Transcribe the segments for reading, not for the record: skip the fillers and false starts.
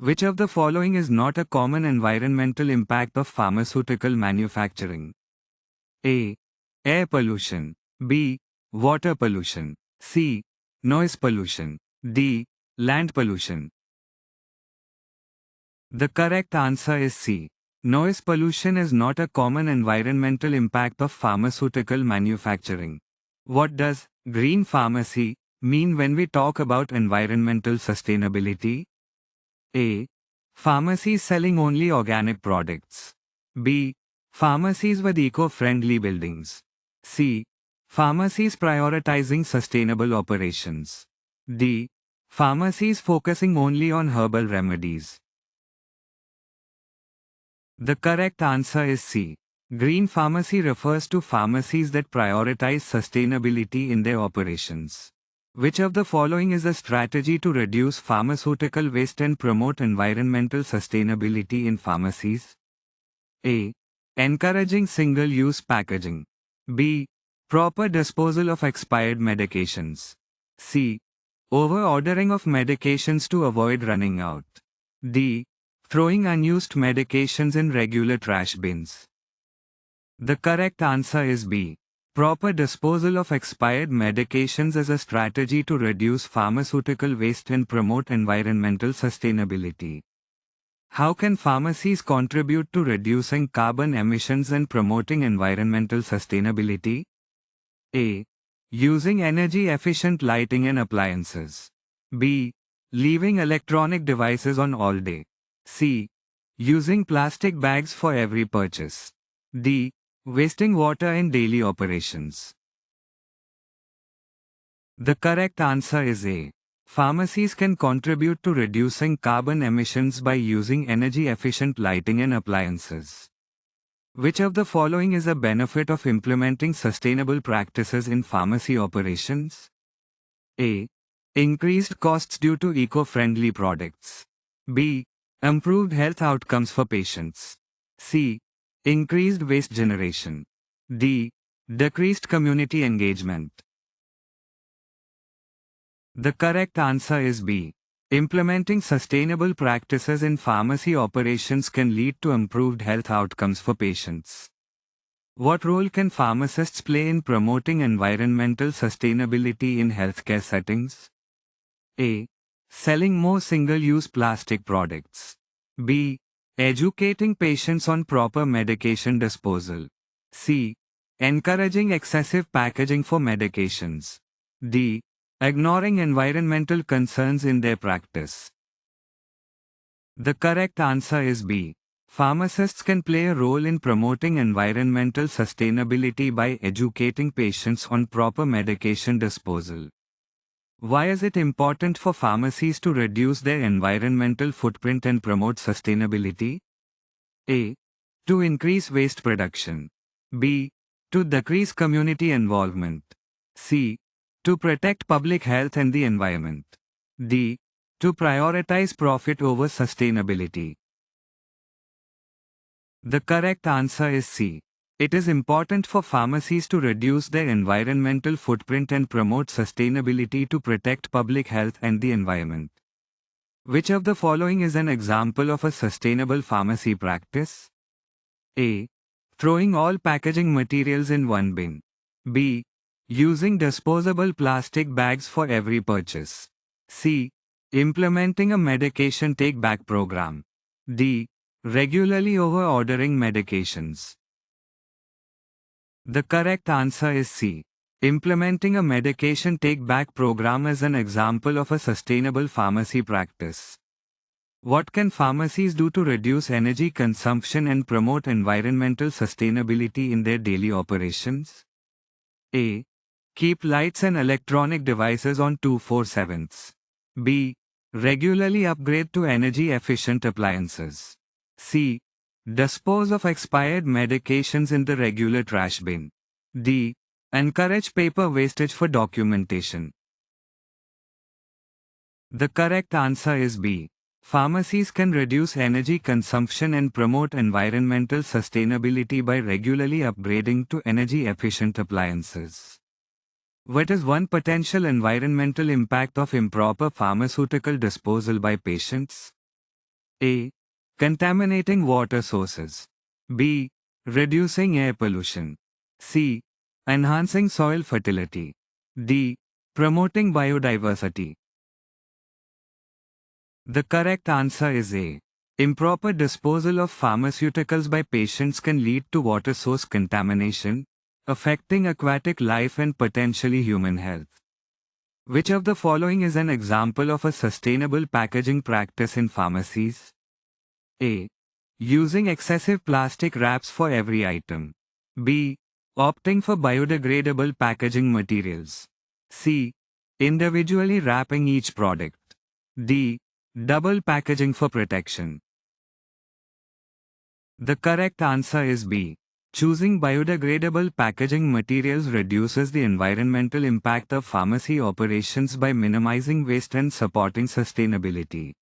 Which of the following is not a common environmental impact of pharmaceutical manufacturing? A. Air pollution. B. Water pollution. C. Noise pollution. D. Land pollution. The correct answer is C. Noise pollution is not a common environmental impact of pharmaceutical manufacturing. What does green pharmacy mean when we talk about environmental sustainability? A. Pharmacies selling only organic products. B. Pharmacies with eco-friendly buildings. C. Pharmacies prioritizing sustainable operations. D. Pharmacies focusing only on herbal remedies. The correct answer is C. Green pharmacy refers to pharmacies that prioritize sustainability in their operations. Which of the following is a strategy to reduce pharmaceutical waste and promote environmental sustainability in pharmacies? A. Encouraging single-use packaging. B. Proper disposal of expired medications. C. Over-ordering of medications to avoid running out. D. Throwing unused medications in regular trash bins. The correct answer is B. Proper disposal of expired medications is a strategy to reduce pharmaceutical waste and promote environmental sustainability. How can pharmacies contribute to reducing carbon emissions and promoting environmental sustainability? A. Using energy-efficient lighting and appliances. B. Leaving electronic devices on all day. C. Using plastic bags for every purchase. D. Wasting water in daily operations. The correct answer is A. Pharmacies can contribute to reducing carbon emissions by using energy-efficient lighting and appliances. Which of the following is a benefit of implementing sustainable practices in pharmacy operations? A. Increased costs due to eco-friendly products. B. Improved health outcomes for patients. C. Increased waste generation. D. Decreased community engagement. The correct answer is B. Implementing sustainable practices in pharmacy operations can lead to improved health outcomes for patients. What role can pharmacists play in promoting environmental sustainability in healthcare settings? A. Selling more single-use plastic products. B. Educating patients on proper medication disposal. C. Encouraging excessive packaging for medications. D. Ignoring environmental concerns in their practice. The correct answer is B. Pharmacists can play a role in promoting environmental sustainability by educating patients on proper medication disposal. Why is it important for pharmacies to reduce their environmental footprint and promote sustainability? A. To increase waste production. B. To decrease community involvement. C. To protect public health and the environment. D. To prioritize profit over sustainability. The correct answer is C. It is important for pharmacies to reduce their environmental footprint and promote sustainability to protect public health and the environment. Which of the following is an example of a sustainable pharmacy practice? A. Throwing all packaging materials in one bin. B. Using disposable plastic bags for every purchase. C. Implementing a medication take-back program. D. Regularly over-ordering medications. The correct answer is C. Implementing a medication take-back program is an example of a sustainable pharmacy practice. What can pharmacies do to reduce energy consumption and promote environmental sustainability in their daily operations? A. Keep lights and electronic devices on 24/7. B. Regularly upgrade to energy-efficient appliances. C. Dispose of expired medications in the regular trash bin. D. Encourage paper wastage for documentation. The correct answer is B. Pharmacies can reduce energy consumption and promote environmental sustainability by regularly upgrading to energy-efficient appliances. What is one potential environmental impact of improper pharmaceutical disposal by patients? A. Contaminating water sources. B. Reducing air pollution. C. Enhancing soil fertility. D. Promoting biodiversity. The correct answer is A. Improper disposal of pharmaceuticals by patients can lead to water source contamination, affecting aquatic life and potentially human health. Which of the following is an example of a sustainable packaging practice in pharmacies? A. Using excessive plastic wraps for every item. B. Opting for biodegradable packaging materials. C. Individually wrapping each product. D. Double packaging for protection. The correct answer is B. Choosing biodegradable packaging materials reduces the environmental impact of pharmacy operations by minimizing waste and supporting sustainability.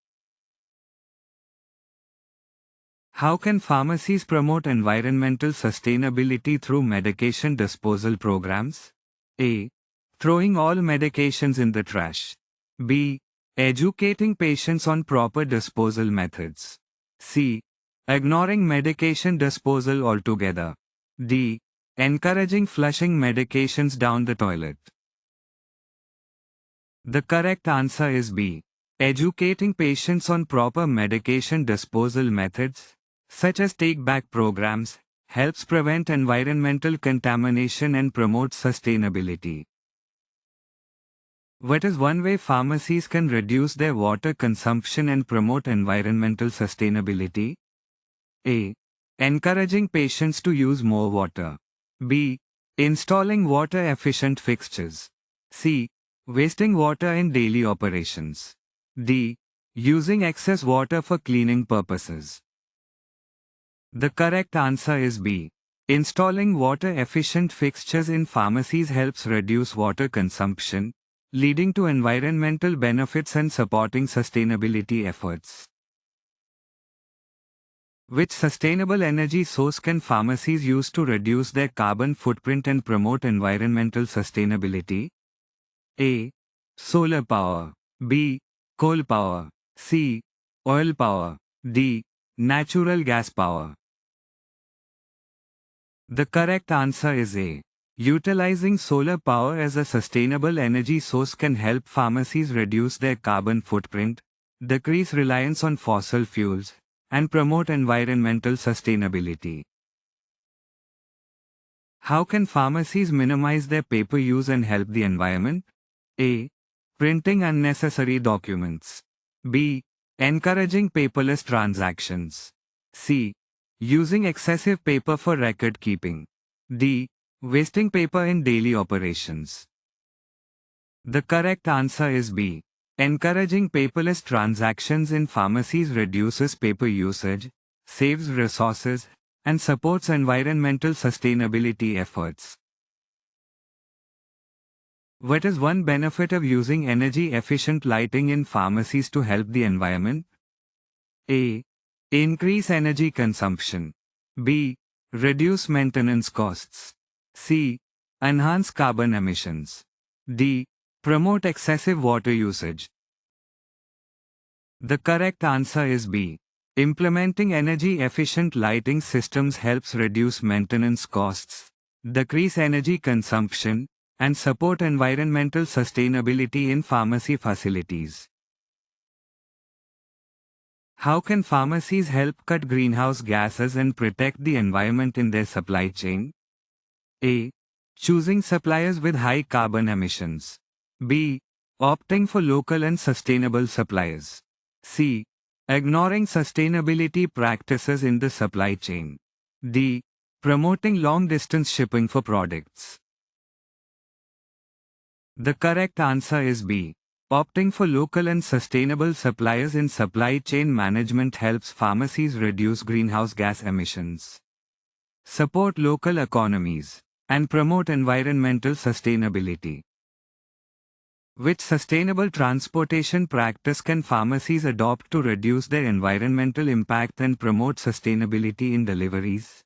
How can pharmacies promote environmental sustainability through medication disposal programs? A. Throwing all medications in the trash. B. Educating patients on proper disposal methods. C. Ignoring medication disposal altogether. D. Encouraging flushing medications down the toilet. The correct answer is B. Educating patients on proper medication disposal methods, such as take-back programs, helps prevent environmental contamination and promotes sustainability. What is one way pharmacies can reduce their water consumption and promote environmental sustainability? A. Encouraging patients to use more water. B. Installing water-efficient fixtures. C. Wasting water in daily operations. D. Using excess water for cleaning purposes. The correct answer is B. Installing water-efficient fixtures in pharmacies helps reduce water consumption, leading to environmental benefits and supporting sustainability efforts. Which sustainable energy source can pharmacies use to reduce their carbon footprint and promote environmental sustainability? A. Solar power. B. Coal power. C. Oil power. D. Natural gas power. The correct answer is A. Utilizing solar power as a sustainable energy source can help pharmacies reduce their carbon footprint, decrease reliance on fossil fuels, and promote environmental sustainability. How can pharmacies minimize their paper use and help the environment? A. Printing unnecessary documents. B. Encouraging paperless transactions. C. Using excessive paper for record keeping. D. Wasting paper in daily operations. The correct answer is B. Encouraging paperless transactions in pharmacies reduces paper usage, saves resources, and supports environmental sustainability efforts. What is one benefit of using energy-efficient lighting in pharmacies to help the environment? A. Increase energy consumption. B. Reduce maintenance costs. C. Enhance carbon emissions. D. Promote excessive water usage. The correct answer is B. Implementing energy-efficient lighting systems helps reduce maintenance costs, decrease energy consumption, and support environmental sustainability in pharmacy facilities. How can pharmacies help cut greenhouse gases and protect the environment in their supply chain? A. Choosing suppliers with high carbon emissions. B. Opting for local and sustainable suppliers. C. Ignoring sustainability practices in the supply chain. D. Promoting long-distance shipping for products. The correct answer is B. Opting for local and sustainable suppliers in supply chain management helps pharmacies reduce greenhouse gas emissions, support local economies, and promote environmental sustainability. Which sustainable transportation practice can pharmacies adopt to reduce their environmental impact and promote sustainability in deliveries?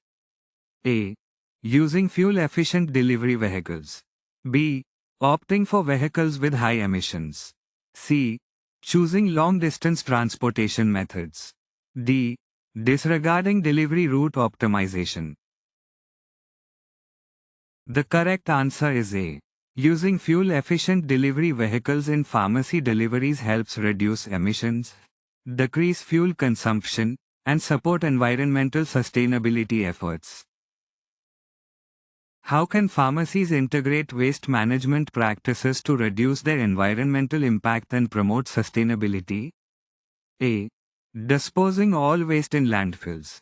A. Using fuel-efficient delivery vehicles. B. Opting for vehicles with high emissions. C. Choosing long-distance transportation methods. D. Disregarding delivery route optimization. The correct answer is A. Using fuel-efficient delivery vehicles in pharmacy deliveries helps reduce emissions, decrease fuel consumption, and support environmental sustainability efforts. How can pharmacies integrate waste management practices to reduce their environmental impact and promote sustainability? A. Disposing all waste in landfills.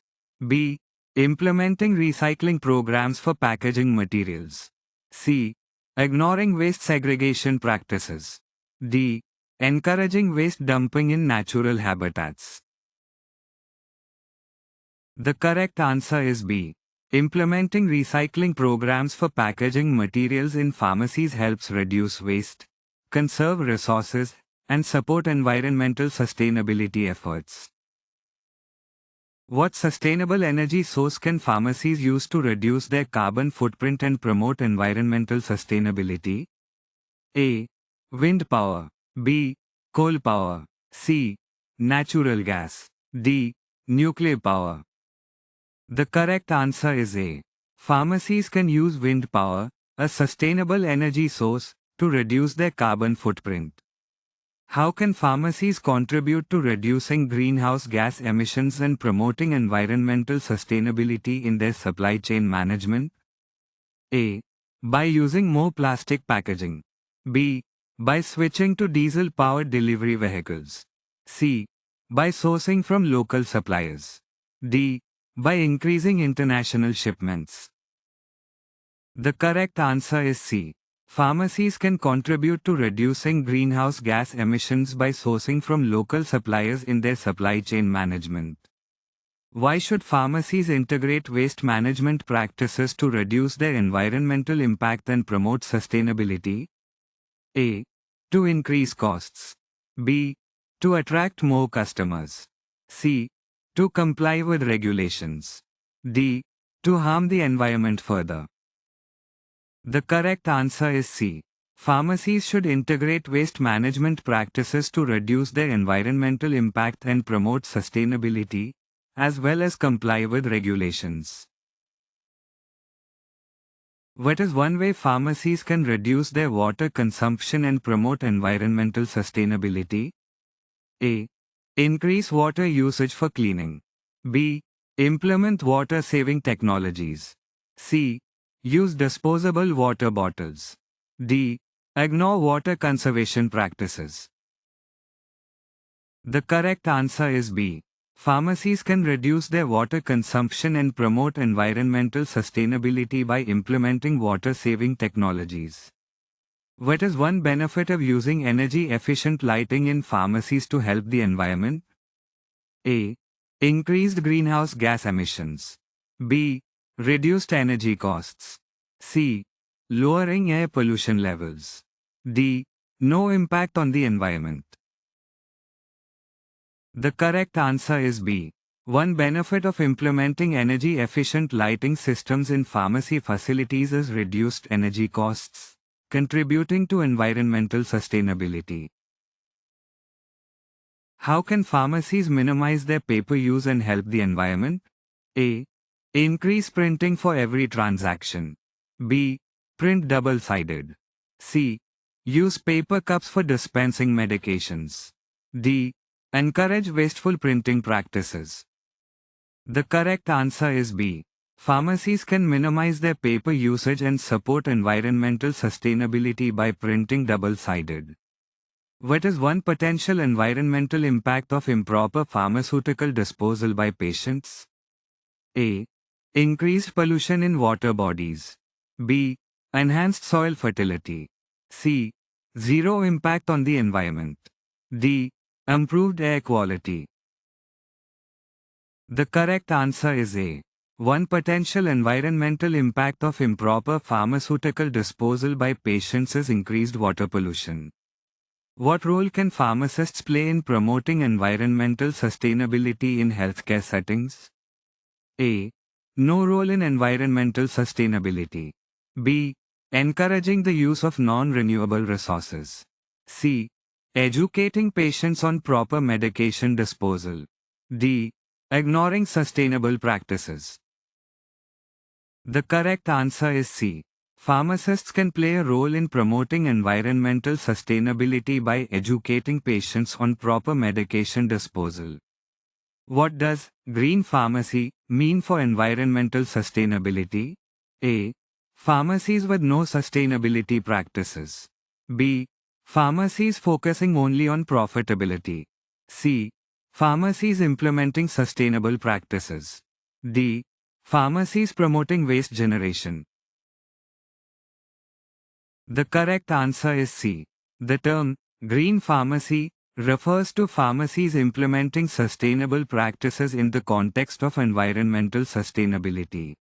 B. Implementing recycling programs for packaging materials. C. Ignoring waste segregation practices. D. Encouraging waste dumping in natural habitats. The correct answer is B. Implementing recycling programs for packaging materials in pharmacies helps reduce waste, conserve resources, and support environmental sustainability efforts. What sustainable energy source can pharmacies use to reduce their carbon footprint and promote environmental sustainability? A. Wind power. B. Coal power. C. Natural gas. D. Nuclear power. The correct answer is A. Pharmacies can use wind power, a sustainable energy source, to reduce their carbon footprint. How can pharmacies contribute to reducing greenhouse gas emissions and promoting environmental sustainability in their supply chain management? A. By using more plastic packaging. B. By switching to diesel-powered delivery vehicles. C. By sourcing from local suppliers. D. By increasing international shipments. The correct answer is C. Pharmacies can contribute to reducing greenhouse gas emissions by sourcing from local suppliers in their supply chain management. Why should pharmacies integrate waste management practices to reduce their environmental impact and promote sustainability? A. To increase costs. B. To attract more customers. C. To comply with regulations. D. To harm the environment further. The correct answer is C. Pharmacies should integrate waste management practices to reduce their environmental impact and promote sustainability, as well as comply with regulations. What is one way pharmacies can reduce their water consumption and promote environmental sustainability? A. Increase water usage for cleaning. B. Implement water-saving technologies. C. Use disposable water bottles. D. Ignore water conservation practices. The correct answer is B. Pharmacies can reduce their water consumption and promote environmental sustainability by implementing water-saving technologies. What is one benefit of using energy-efficient lighting in pharmacies to help the environment? A. Increased greenhouse gas emissions. B. Reduced energy costs. C. Lowering air pollution levels. D. No impact on the environment. The correct answer is B. One benefit of implementing energy-efficient lighting systems in pharmacy facilities is reduced energy costs, contributing to environmental sustainability. How can pharmacies minimize their paper use and help the environment? A. Increase printing for every transaction. B. Print double-sided. C. Use paper cups for dispensing medications. D. Encourage wasteful printing practices. The correct answer is B. Pharmacies can minimize their paper usage and support environmental sustainability by printing double-sided. What is one potential environmental impact of improper pharmaceutical disposal by patients? A. Increased pollution in water bodies. B. Enhanced soil fertility. C. Zero impact on the environment. D. Improved air quality. The correct answer is A. One potential environmental impact of improper pharmaceutical disposal by patients is increased water pollution. What role can pharmacists play in promoting environmental sustainability in healthcare settings? A. No role in environmental sustainability. B. Encouraging the use of non-renewable resources. C. Educating patients on proper medication disposal. D. ignoring sustainable practices. The correct answer is C. Pharmacists can play a role in promoting environmental sustainability by educating patients on proper medication disposal. What does green pharmacy mean for environmental sustainability? A. Pharmacies with no sustainability practices. B. Pharmacies focusing only on profitability. C. Pharmacies implementing sustainable practices. D. Pharmacies promoting waste generation. The correct answer is C. The term green pharmacy refers to pharmacies implementing sustainable practices in the context of environmental sustainability.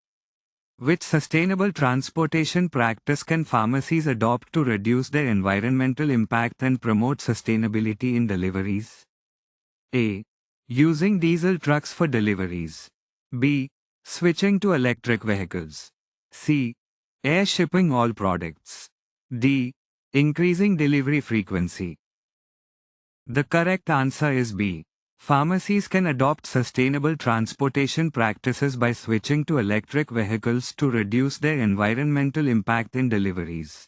Which sustainable transportation practice can pharmacies adopt to reduce their environmental impact and promote sustainability in deliveries? A. Using diesel trucks for deliveries. B. Switching to electric vehicles. C. Air shipping all products. D. Increasing delivery frequency. The correct answer is B. Pharmacies can adopt sustainable transportation practices by switching to electric vehicles to reduce their environmental impact in deliveries.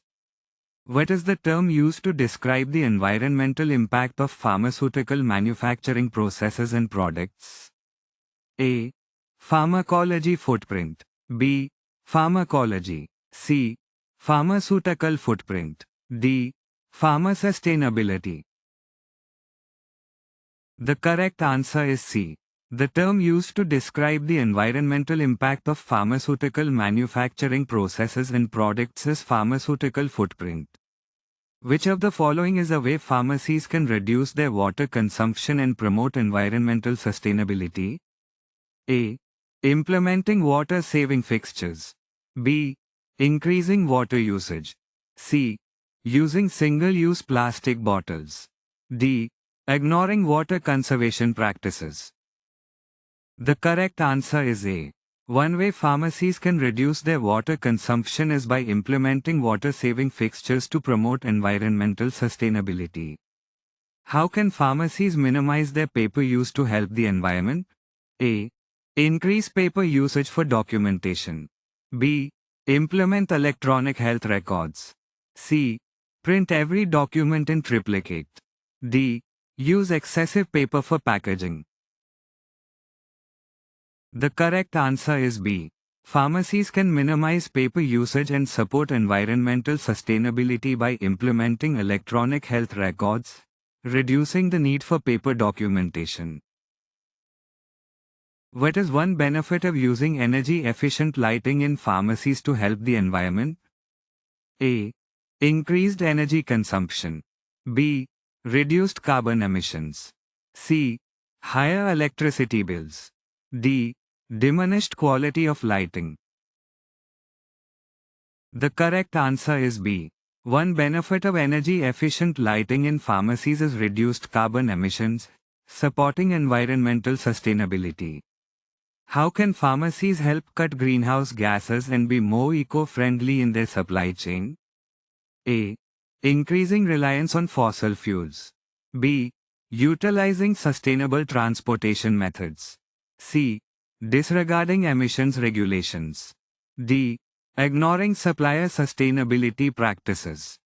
What is the term used to describe the environmental impact of pharmaceutical manufacturing processes and products? A. Pharmacology footprint. B. Pharmacology. C. Pharmaceutical footprint. D. Pharma sustainability. The correct answer is C. The term used to describe the environmental impact of pharmaceutical manufacturing processes and products is pharmaceutical footprint. Which of the following is a way pharmacies can reduce their water consumption and promote environmental sustainability? A. Implementing water-saving fixtures. B. Increasing water usage. C. Using single-use plastic bottles. D. Ignoring water conservation practices. The correct answer is A. One way pharmacies can reduce their water consumption is by implementing water-saving fixtures to promote environmental sustainability. How can pharmacies minimize their paper use to help the environment? A. Increase paper usage for documentation. B. Implement electronic health records. C. Print every document in triplicate. D. Use excessive paper for packaging. The correct answer is B. Pharmacies can minimize paper usage and support environmental sustainability by implementing electronic health records, reducing the need for paper documentation. What is one benefit of using energy-efficient lighting in pharmacies to help the environment? A. Increased energy consumption. B. Reduced carbon emissions. C. Higher electricity bills. D. Diminished quality of lighting. The correct answer is B. One benefit of energy-efficient lighting in pharmacies is reduced carbon emissions, supporting environmental sustainability. How can pharmacies help cut greenhouse gases and be more eco-friendly in their supply chain? A. Increasing reliance on fossil fuels. B. Utilizing sustainable transportation methods. C. Disregarding emissions regulations. D. Ignoring supplier sustainability practices.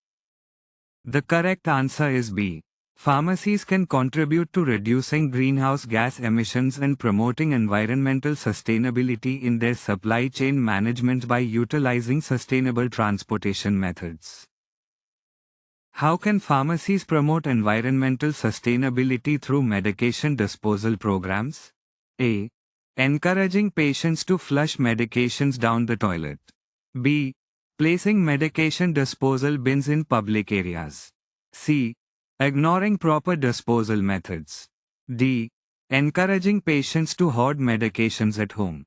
The correct answer is B. Pharmacies can contribute to reducing greenhouse gas emissions and promoting environmental sustainability in their supply chain management by utilizing sustainable transportation methods. How can pharmacies promote environmental sustainability through medication disposal programs? A. Encouraging patients to flush medications down the toilet. B. Placing medication disposal bins in public areas. C. Ignoring proper disposal methods. D. Encouraging patients to hoard medications at home.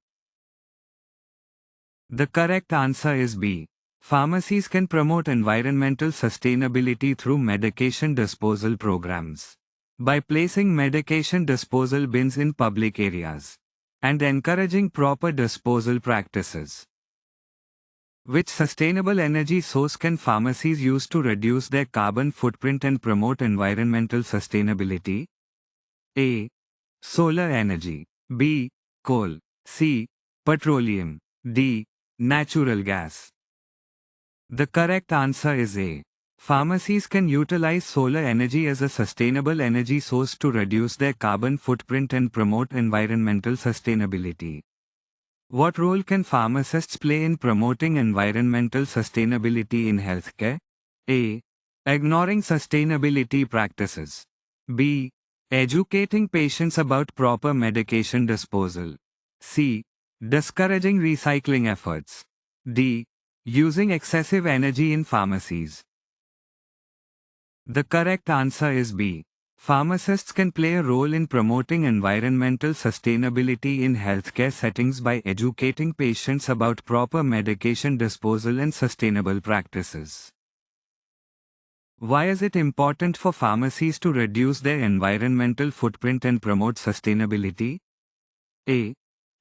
The correct answer is B. Pharmacies can promote environmental sustainability through medication disposal programs by placing medication disposal bins in public areas and encouraging proper disposal practices. Which sustainable energy source can pharmacies use to reduce their carbon footprint and promote environmental sustainability? A. Solar energy. B. Coal. C. Petroleum. D. Natural gas. The correct answer is A. Pharmacies can utilize solar energy as a sustainable energy source to reduce their carbon footprint and promote environmental sustainability. What role can pharmacists play in promoting environmental sustainability in healthcare? A. Ignoring sustainability practices. B. Educating patients about proper medication disposal. C. Discouraging recycling efforts. D. Using excessive energy in pharmacies. The correct answer is B. Pharmacists can play a role in promoting environmental sustainability in healthcare settings by educating patients about proper medication disposal and sustainable practices. Why is it important for pharmacies to reduce their environmental footprint and promote sustainability? A.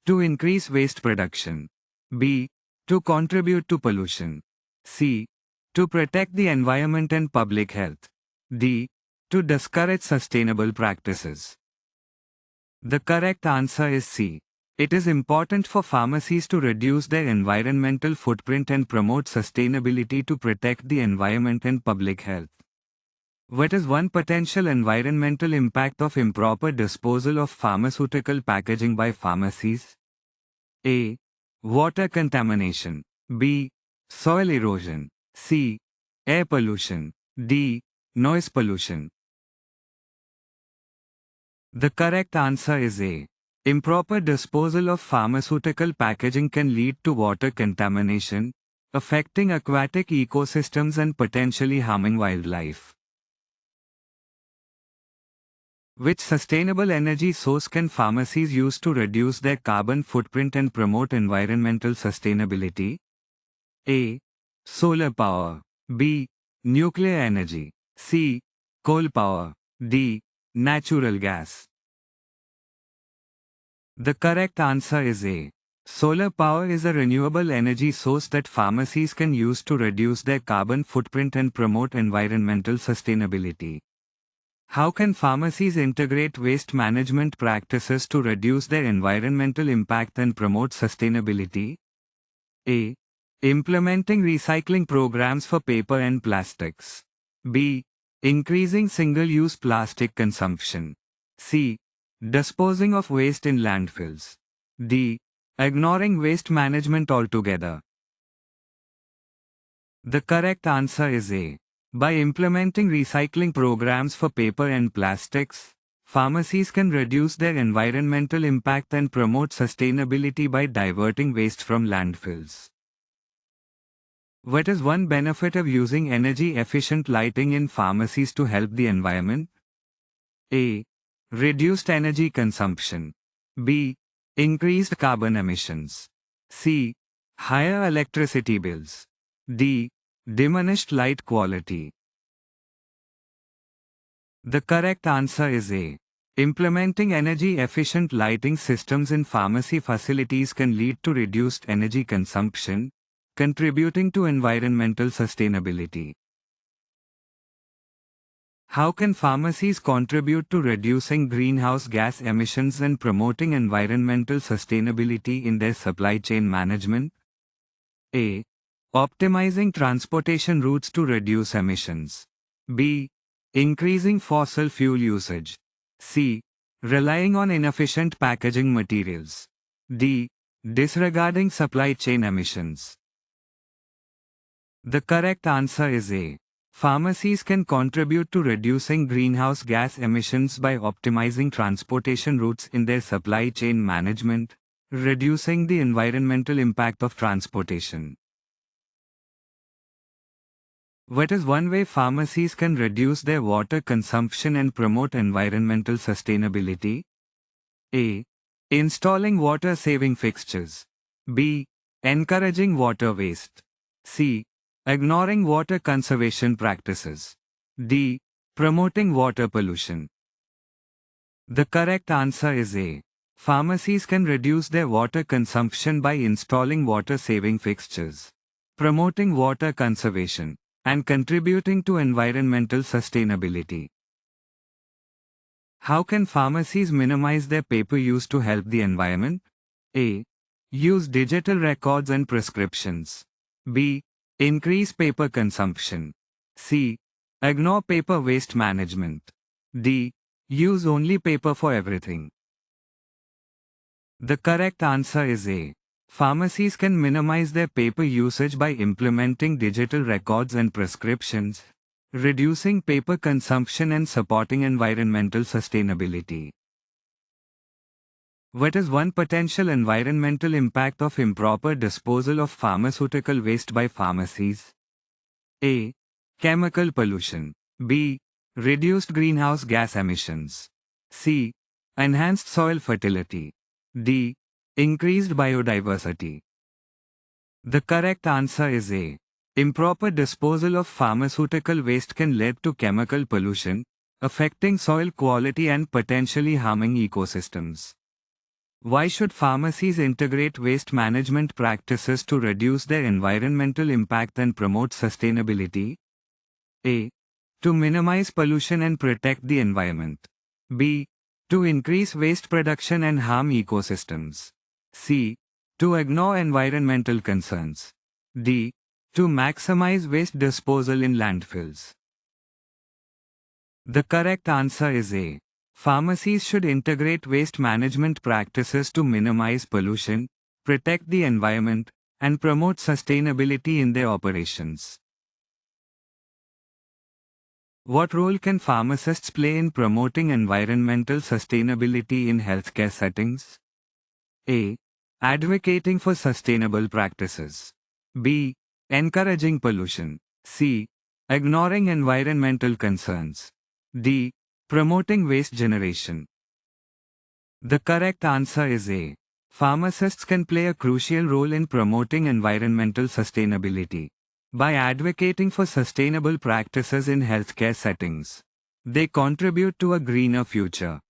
To increase waste production. B. To contribute to pollution. C. To protect the environment and public health. D. To discourage sustainable practices. The correct answer is C. It is important for pharmacies to reduce their environmental footprint and promote sustainability to protect the environment and public health. What is one potential environmental impact of improper disposal of pharmaceutical packaging by pharmacies? A. Water contamination. B. Soil erosion. C. Air pollution. D. Noise pollution. The correct answer is A. Improper disposal of pharmaceutical packaging can lead to water contamination, affecting aquatic ecosystems and potentially harming wildlife. Which sustainable energy source can pharmacies use to reduce their carbon footprint and promote environmental sustainability? A. Solar power. B. Nuclear energy. C. Coal power. D. Natural gas. The correct answer is A. Solar power is a renewable energy source that pharmacies can use to reduce their carbon footprint and promote environmental sustainability. How can pharmacies integrate waste management practices to reduce their environmental impact and promote sustainability? A. Implementing recycling programs for paper and plastics. B. Increasing single-use plastic consumption. C. Disposing of waste in landfills. D. Ignoring waste management altogether. The correct answer is A. By implementing recycling programs for paper and plastics, pharmacies can reduce their environmental impact and promote sustainability by diverting waste from landfills. What is one benefit of using energy-efficient lighting in pharmacies to help the environment? A. Reduced energy consumption. B. Increased carbon emissions. C. Higher electricity bills. D. Diminished light quality. The correct answer is A. Implementing energy-efficient lighting systems in pharmacy facilities can lead to reduced energy consumption, contributing to environmental sustainability. How can pharmacies contribute to reducing greenhouse gas emissions and promoting environmental sustainability in their supply chain management? A. Optimizing transportation routes to reduce emissions. B. Increasing fossil fuel usage. C. Relying on inefficient packaging materials. D. Disregarding supply chain emissions. The correct answer is A. Pharmacies can contribute to reducing greenhouse gas emissions by optimizing transportation routes in their supply chain management, reducing the environmental impact of transportation. What is one way pharmacies can reduce their water consumption and promote environmental sustainability? A. Installing water-saving fixtures. B. Encouraging water waste. C. Ignoring water conservation practices. D. Promoting water pollution. The correct answer is A. Pharmacies can reduce their water consumption by installing water-saving fixtures, promoting water conservation, and contributing to environmental sustainability. How can pharmacies minimize their paper use to help the environment? A. Use digital records and prescriptions. B. Increase paper consumption. C. Ignore paper waste management. D. Use only paper for everything. The correct answer is A. Pharmacies can minimize their paper usage by implementing digital records and prescriptions, reducing paper consumption and supporting environmental sustainability. What is one potential environmental impact of improper disposal of pharmaceutical waste by pharmacies? A. Chemical pollution. B. Reduced greenhouse gas emissions. C. Enhanced soil fertility. D. Increased biodiversity. The correct answer is A. Improper disposal of pharmaceutical waste can lead to chemical pollution, affecting soil quality and potentially harming ecosystems. Why should pharmacies integrate waste management practices to reduce their environmental impact and promote sustainability? A. To minimize pollution and protect the environment. B. To increase waste production and harm ecosystems. C. To ignore environmental concerns. D. To maximize waste disposal in landfills. The correct answer is A. Pharmacies should integrate waste management practices to minimize pollution, protect the environment, and promote sustainability in their operations. What role can pharmacists play in promoting environmental sustainability in healthcare settings? A. Advocating for sustainable practices. B. Encouraging pollution. C. Ignoring environmental concerns. D. Promoting waste generation. The correct answer is A. Pharmacists can play a crucial role in promoting environmental sustainability. By advocating for sustainable practices in healthcare settings, they contribute to a greener future.